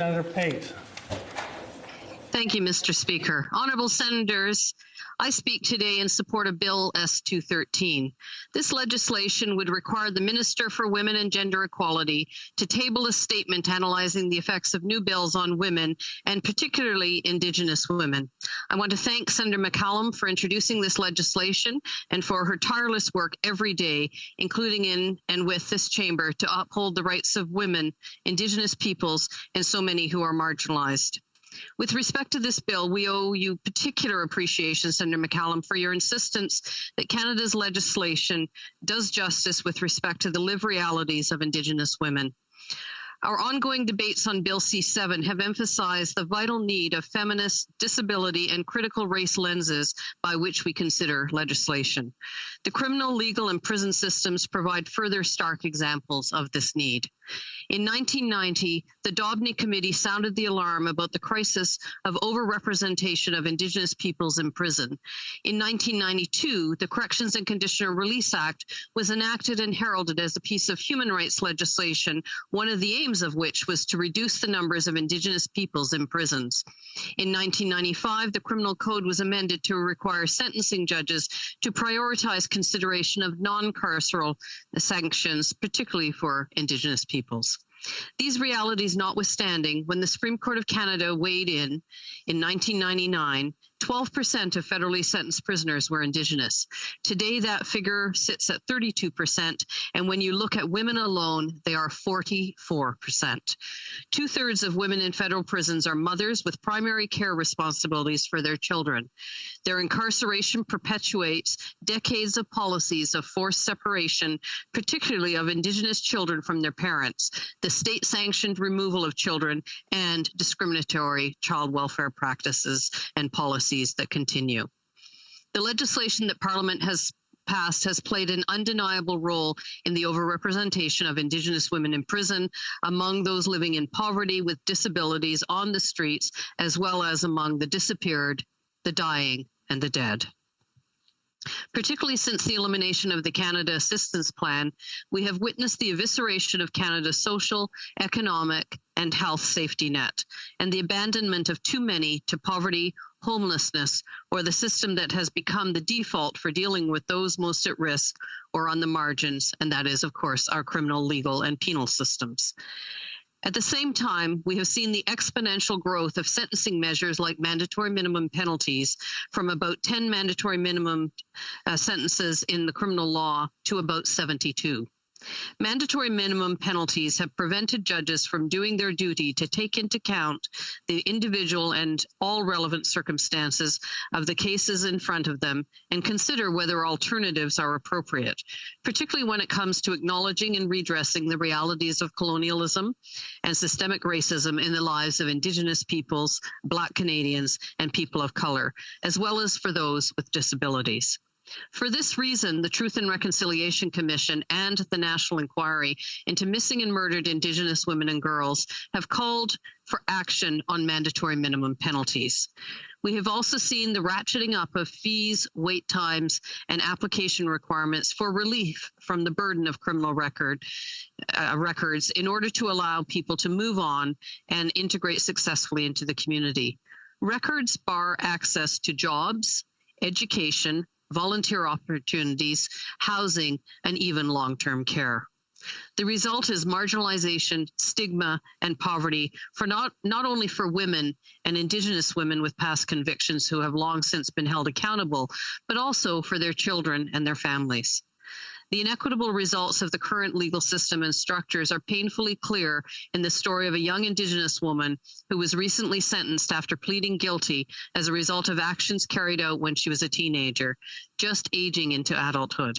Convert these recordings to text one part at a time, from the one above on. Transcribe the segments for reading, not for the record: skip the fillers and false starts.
Senator Pate. Thank you, Mr. Speaker. Honourable Senators, I speak today in support of Bill S-213. This legislation would require the Minister for Women and Gender Equality to table a statement analysing the effects of new bills on women, and particularly Indigenous women. I want to thank Senator McCallum for introducing this legislation and for her tireless work every day, including in and with this chamber, to uphold the rights of women, Indigenous peoples, and so many who are marginalised. With respect to this bill, we owe you particular appreciation, Senator McCallum, for your insistence that Canada's legislation does justice with respect to the lived realities of Indigenous women. Our ongoing debates on Bill C-7 have emphasized the vital need of feminist, disability, and critical race lenses by which we consider legislation. The criminal, legal, and prison systems provide further stark examples of this need. In 1990, the Daubney Committee sounded the alarm about the crisis of overrepresentation of Indigenous peoples in prison. In 1992, the Corrections and Conditional Release Act was enacted and heralded as a piece of human rights legislation, one of the aims of which was to reduce the numbers of Indigenous peoples in prisons. In 1995, the Criminal Code was amended to require sentencing judges to prioritize consideration of non-carceral sanctions, particularly for Indigenous peoples. These realities notwithstanding, when the Supreme Court of Canada weighed in 1999, 12% of federally sentenced prisoners were Indigenous. Today, that figure sits at 32%, and when you look at women alone, they are 44%. Two-thirds of women in federal prisons are mothers with primary care responsibilities for their children. Their incarceration perpetuates decades of policies of forced separation, particularly of Indigenous children from their parents, the state-sanctioned removal of children, and discriminatory child welfare practices and policies that continue. The legislation that Parliament has passed has played an undeniable role in the overrepresentation of Indigenous women in prison, among those living in poverty with disabilities on the streets, as well as among the disappeared, the dying, and the dead. Particularly since the elimination of the Canada Assistance Plan, we have witnessed the evisceration of Canada's social, economic, and health safety net, and the abandonment of too many to poverty, homelessness, or the system that has become the default for dealing with those most at risk or on the margins, and that is, of course, our criminal, legal, and penal systems. At the same time, we have seen the exponential growth of sentencing measures like mandatory minimum penalties from about 10 mandatory minimum sentences in the criminal law to about 72. Mandatory minimum penalties have prevented judges from doing their duty to take into account the individual and all relevant circumstances of the cases in front of them and consider whether alternatives are appropriate, particularly when it comes to acknowledging and redressing the realities of colonialism and systemic racism in the lives of Indigenous peoples, Black Canadians, and people of color, as well as for those with disabilities. For this reason, the Truth and Reconciliation Commission and the National Inquiry into Missing and Murdered Indigenous Women and Girls have called for action on mandatory minimum penalties. We have also seen the ratcheting up of fees, wait times, and application requirements for relief from the burden of criminal records in order to allow people to move on and integrate successfully into the community. Records bar access to jobs, education, volunteer opportunities, housing, and even long-term care. The result is marginalization, stigma, and poverty for not only for women and Indigenous women with past convictions who have long since been held accountable, but also for their children and their families. The inequitable results of the current legal system and structures are painfully clear in the story of a young Indigenous woman who was recently sentenced after pleading guilty as a result of actions carried out when she was a teenager, just aging into adulthood.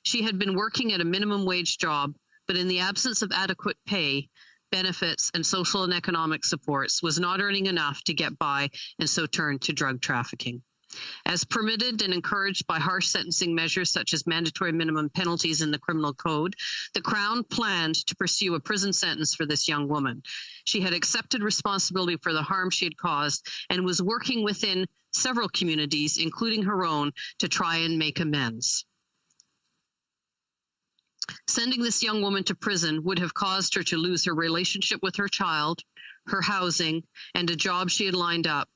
She had been working at a minimum wage job, but in the absence of adequate pay, benefits, and social and economic supports, was not earning enough to get by and so turned to drug trafficking. As permitted and encouraged by harsh sentencing measures such as mandatory minimum penalties in the Criminal Code, the Crown planned to pursue a prison sentence for this young woman. She had accepted responsibility for the harm she had caused and was working within several communities, including her own, to try and make amends. Sending this young woman to prison would have caused her to lose her relationship with her child, her housing, and a job she had lined up,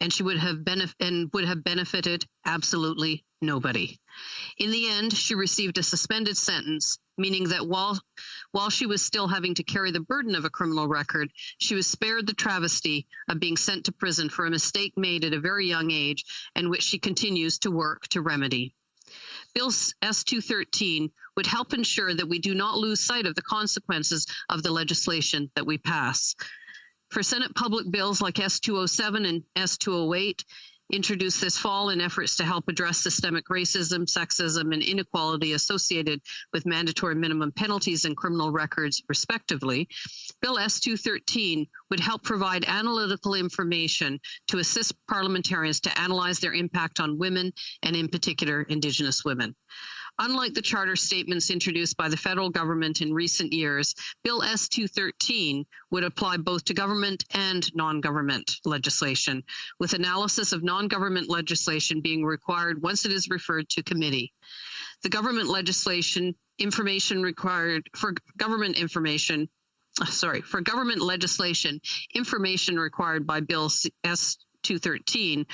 and she would have benefited absolutely nobody. In the end, she received a suspended sentence, meaning that while she was still having to carry the burden of a criminal record, she was spared the travesty of being sent to prison for a mistake made at a very young age, and which she continues to work to remedy. Bill S-213 would help ensure that we do not lose sight of the consequences of the legislation that we pass. For Senate public bills like S-207 and S-208, introduced this fall in efforts to help address systemic racism, sexism, and inequality associated with mandatory minimum penalties and criminal records, respectively, Bill S-213 would help provide analytical information to assist parliamentarians to analyze their impact on women, and in particular, Indigenous women. Unlike the charter statements introduced by the federal government in recent years, Bill S-213 would apply both to government and non-government legislation, with analysis of non-government legislation being required once it is referred to committee. The government legislation information required for government legislation, information required by Bill S-213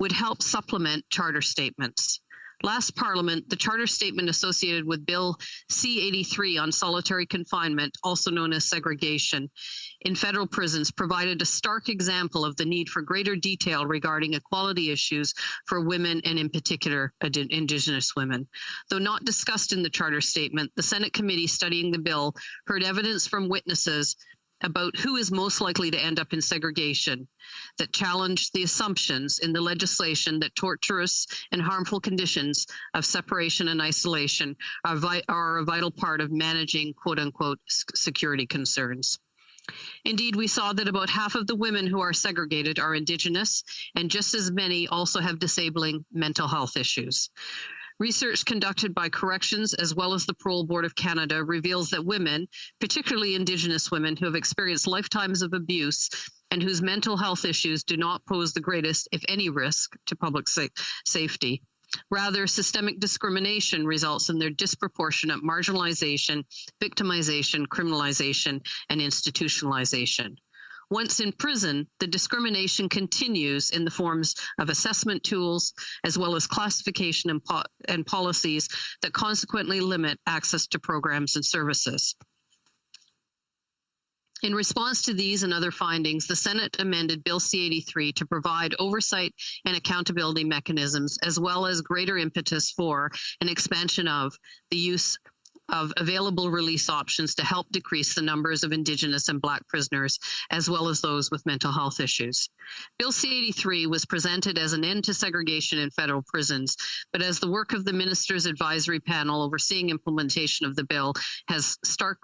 would help supplement charter statements. Last Parliament, the charter statement associated with Bill C-83 on solitary confinement, also known as segregation, in federal prisons provided a stark example of the need for greater detail regarding equality issues for women, and in particular, Indigenous women. Though not discussed in the charter statement, the Senate committee studying the bill heard evidence from witnesses about who is most likely to end up in segregation, that challenged the assumptions in the legislation that torturous and harmful conditions of separation and isolation are a vital part of managing quote-unquote security concerns. Indeed, we saw that about half of the women who are segregated are Indigenous, and just as many also have disabling mental health issues. Research conducted by Corrections as well as the Parole Board of Canada reveals that women, particularly Indigenous women who have experienced lifetimes of abuse and whose mental health issues do not pose the greatest, if any, risk to public safety. Rather, systemic discrimination results in their disproportionate marginalization, victimization, criminalization, and institutionalization. Once in prison, the discrimination continues in the forms of assessment tools, as well as classification and policies that consequently limit access to programs and services. In response to these and other findings, the Senate amended Bill C-83 to provide oversight and accountability mechanisms, as well as greater impetus for an expansion of the use of available release options to help decrease the numbers of Indigenous and Black prisoners, as well as those with mental health issues. Bill C-83 was presented as an end to segregation in federal prisons, but as the work of the Minister's Advisory Panel overseeing implementation of the bill has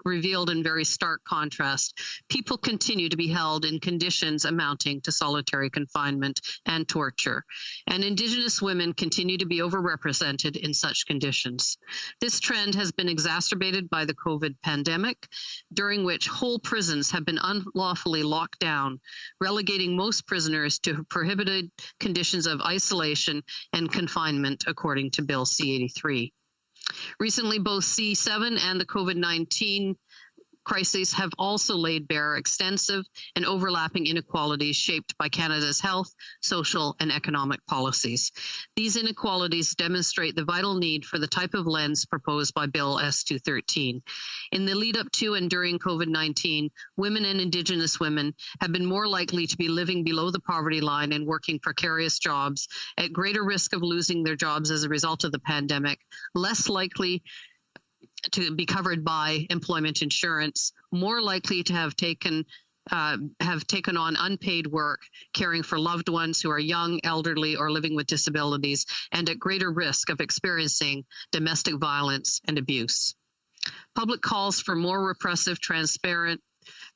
revealed in very stark contrast, people continue to be held in conditions amounting to solitary confinement and torture, and Indigenous women continue to be overrepresented in such conditions. This trend has been exacerbated by the COVID pandemic, during which whole prisons have been unlawfully locked down, relegating most prisoners to prohibited conditions of isolation and confinement, according to Bill C-83. Recently, both C-7 and the COVID-19 crises have also laid bare extensive and overlapping inequalities shaped by Canada's health, social, and economic policies. These inequalities demonstrate the vital need for the type of lens proposed by Bill S-213. In the lead up to and during COVID-19, women and Indigenous women have been more likely to be living below the poverty line and working precarious jobs, at greater risk of losing their jobs as a result of the pandemic, less likely to be covered by employment insurance, more likely to have taken on unpaid work, caring for loved ones who are young, elderly, or living with disabilities, and at greater risk of experiencing domestic violence and abuse. Public calls for more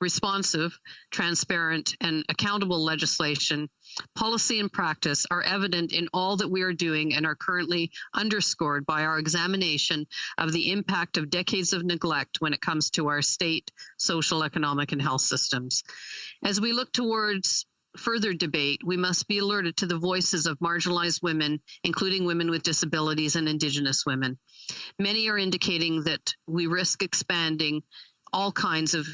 responsive, transparent, and accountable legislation, policy and practice are evident in all that we are doing and are currently underscored by our examination of the impact of decades of neglect when it comes to our state, social, economic, and health systems. As we look towards further debate, we must be alerted to the voices of marginalized women, including women with disabilities and Indigenous women. Many are indicating that we risk expanding all kinds of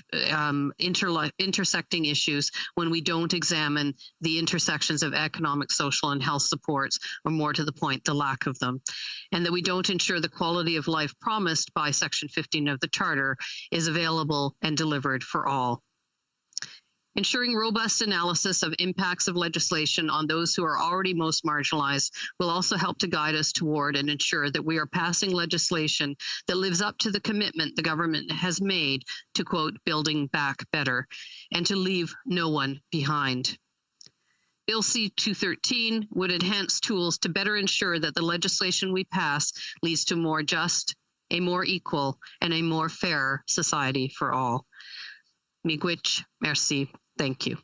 intersecting issues when we don't examine the intersections of economic, social, and health supports, or more to the point, the lack of them, and that we don't ensure the quality of life promised by Section 15 of the Charter is available and delivered for all. Ensuring robust analysis of impacts of legislation on those who are already most marginalized will also help to guide us toward and ensure that we are passing legislation that lives up to the commitment the government has made to, quote, building back better, and to leave no one behind. Bill C-213 would enhance tools to better ensure that the legislation we pass leads to a more just, a more equal, and a more fair society for all. Miigwech, merci. Thank you.